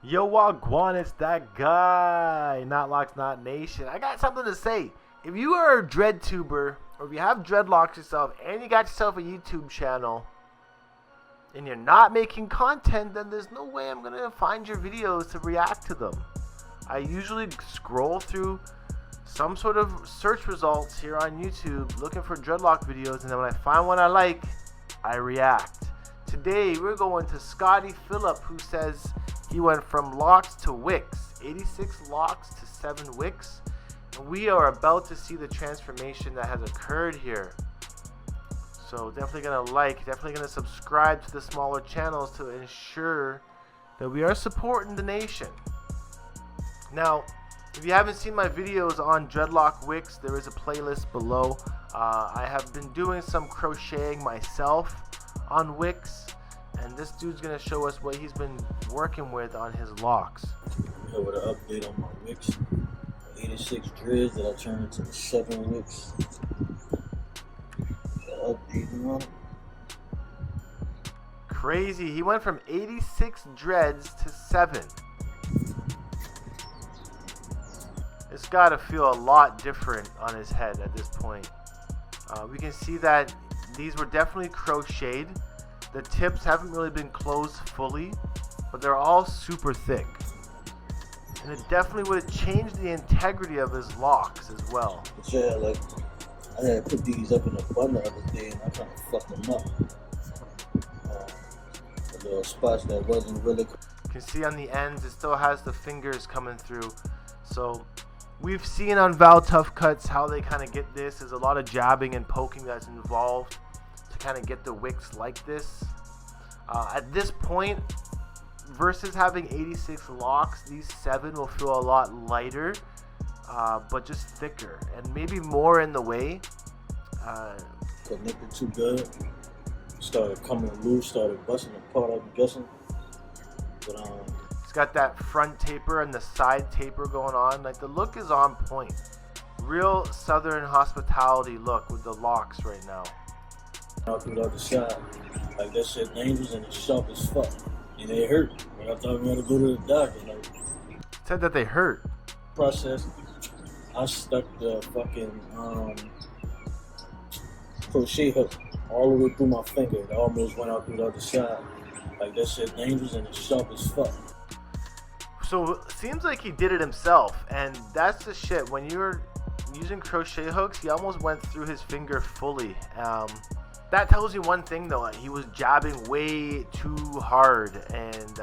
Yo, Wagwan, it's that guy, Knotlocks, Not Nation. I got something to say. If you are a dread tuber, or if you have dreadlocks yourself, and you got yourself a YouTube channel, and you're not making content, then there's no way I'm going to find your videos to react to them. I usually scroll through some sort of search results here on YouTube looking for dreadlock videos, and then when I find one I like, I react. Today, we're going to Scotty Phillip, who says he went from Locs to Wicks, 86 Locs to 7 Wicks, and we are about to see the transformation that has occurred here. So definitely gonna definitely gonna subscribe to the smaller channels to ensure that we are supporting the nation. Now, if you haven't seen my videos on Dreadlock Wicks, there is a playlist below. I have been doing some crocheting myself on Wicks, and this dude's gonna show us what he's been working with on his locks. Here with an update on my Wicks. 86 dreads that I turned into 7 Wicks. Updating on it. Crazy, he went from 86 dreads to 7. It's gotta feel a lot different on his head at this point. We can see that these were definitely crocheted. The tips haven't really been closed fully, but they're all super thick. And it definitely would have changed the integrity of his locks as well. But yeah, like, I had put these up in a bun the other day and I kind of fucked them up. The little spots that wasn't really... You can see on the ends, it still has the fingers coming through. So we've seen on Val Tough Cuts how they kind of get this. There's a lot of jabbing and poking that's involved to kind of get the wicks like this. At this point, versus having 86 locks, these 7 will feel a lot lighter, but just thicker and maybe more in the way. Connected too good. Started coming loose, started busting apart, I'm guessing. But it's got that front taper and the side taper going on. Like, the look is on point. Real southern hospitality look with the locks right now. Out through the other side, like that shit dangerous and it's sharp as fuck. And they hurt. Like, I thought we had to go to the doctor. Like, said that they hurt. Process. I stuck the fucking crochet hook all the way through my finger. It almost went out through the other side. Like, that shit dangerous and it's sharp as fuck. So it seems like he did it himself, and that's the shit. When you're using crochet hooks, he almost went through his finger fully. That tells you one thing though, he was jabbing way too hard, and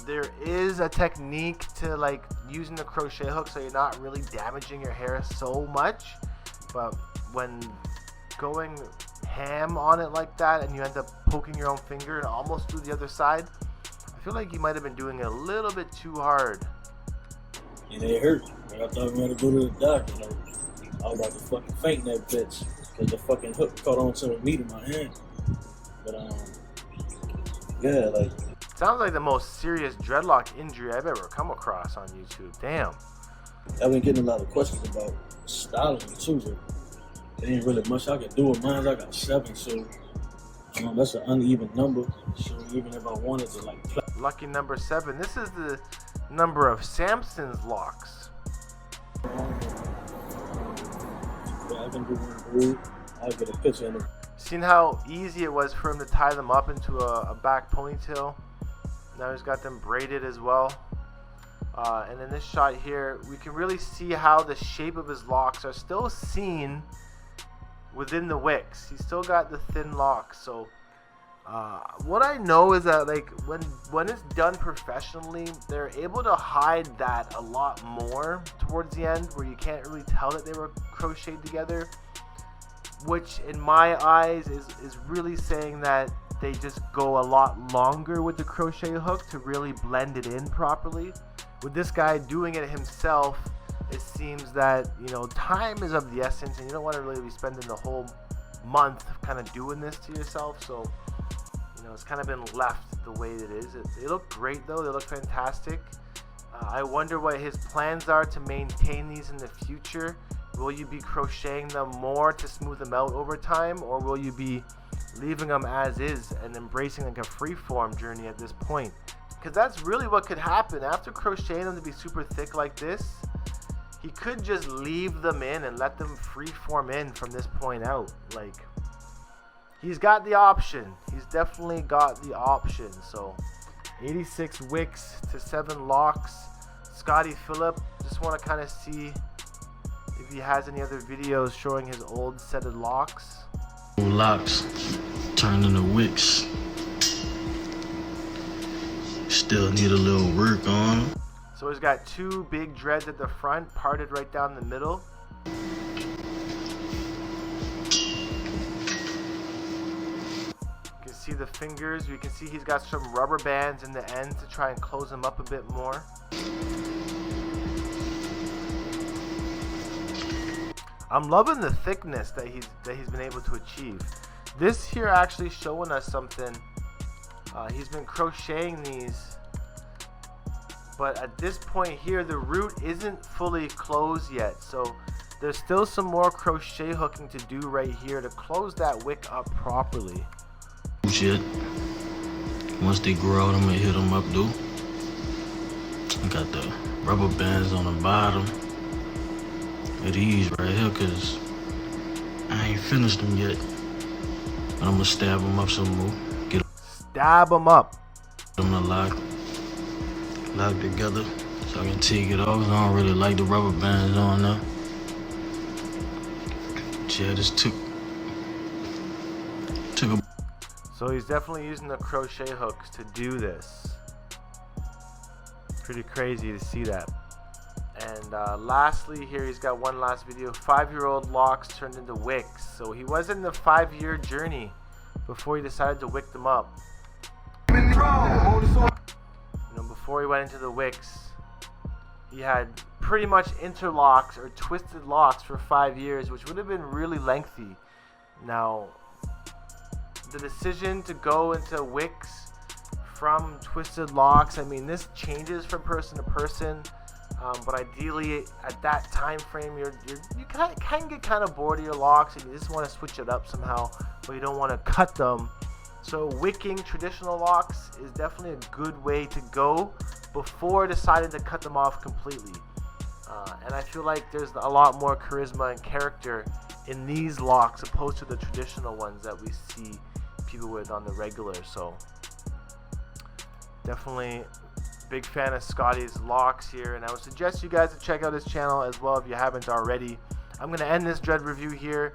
there is a technique to like using the crochet hook so you're not really damaging your hair so much, but when going ham on it like that and you end up poking your own finger and almost through the other side, I feel like you might have been doing it a little bit too hard. And it hurt. Like, I thought we had to go to the doctor. Like, I was about to fucking faint that bitch. Because the fucking hook caught onto the meat in my hand. But, yeah, like... Sounds like the most serious dreadlock injury I've ever come across on YouTube. Damn. I've been getting a lot of questions about styling, too. So there ain't really much I can do with mine. I got 7, so... that's an uneven number. So even if I wanted to, like... Lucky number 7. This is the number of Samson's locks. Yeah, I can do one group. I'll get a picture in it. Seen how easy it was for him to tie them up into a back ponytail? Now he's got them braided as well. And in this shot here, we can really see how the shape of his locks are still seen within the wicks. He's still got the thin locks. So what I know is that like when it's done professionally, they're able to hide that a lot more towards the end, where you can't really tell that they were crocheted together, which in my eyes is really saying that they just go a lot longer with the crochet hook to really blend it in properly. With this guy doing it himself, it seems that, you know, time is of the essence, and you don't want to really be spending the whole month kind of doing this to yourself. So, you know, it's kind of been left the way it is. They look great though. They look fantastic. I wonder what his plans are to maintain these in the future. Will you be crocheting them more to smooth them out over time, or will you be leaving them as is and embracing like a freeform journey at this point? Because that's really what could happen. After crocheting them to be super thick like this, he could just leave them in and let them freeform in from this point out. Like, he's got the option. He's definitely got the option. So 86 Wicks to 7 Locs. Scotty Phillip, just want to kind of see if he has any other videos showing his old set of locks. Locs turned into Wicks. Still need a little work on them. So he's got 2 big dreads at the front, parted right down the middle. You can see the fingers. You can see he's got some rubber bands in the ends to try and close them up a bit more. I'm loving the thickness that he's been able to achieve. This here actually showing us something. He's been crocheting these, but at this point here the root isn't fully closed yet, so there's still some more crochet hooking to do right here to close that wick up properly. Shit. Once they grow out, I'm gonna hit them up, dude. I got the rubber bands on the bottom of these right here, cause I ain't finished them yet. But I'm gonna stab them up some more. Get Stab them up. them to lock together so I can take it off. I don't really like the rubber bands on there. Yeah, just took a. So he's definitely using the crochet hooks to do this. Pretty crazy to see that. And lastly here, he's got one last video. 5-year-old Locs turned into Wicks. So he was in the 5-year journey before he decided to wick them up. You know, before he went into the Wicks, he had pretty much interlocks or twisted locks for 5 years, which would have been really lengthy. Now, the decision to go into Wicks from twisted locks, I mean, this changes from person to person. But ideally, at that time frame, you can get kind of bored of your locks and you just want to switch it up somehow, but you don't want to cut them. So wicking traditional locks is definitely a good way to go before deciding to cut them off completely. And I feel like there's a lot more charisma and character in these locks opposed to the traditional ones that we see people with on the regular. So definitely big fan of Scotty's locks here, and I would suggest you guys to check out his channel as well if you haven't already. I'm going to end this dread review here.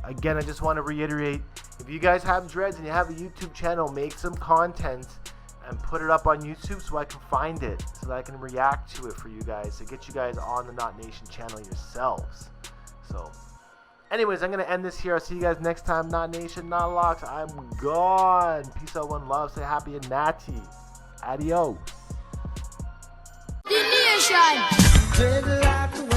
Again, I just want to reiterate, if you guys have dreads and you have a YouTube channel, make some content and put it up on YouTube so I can find it, so that I can react to it for you guys, to get you guys on the Knot Nation channel yourselves. So anyways, I'm going to end this here. I'll see you guys next time. Knot Nation, Knot Locks, I'm gone. Peace out, one love. Stay happy and natty. Adios. Dreadlock.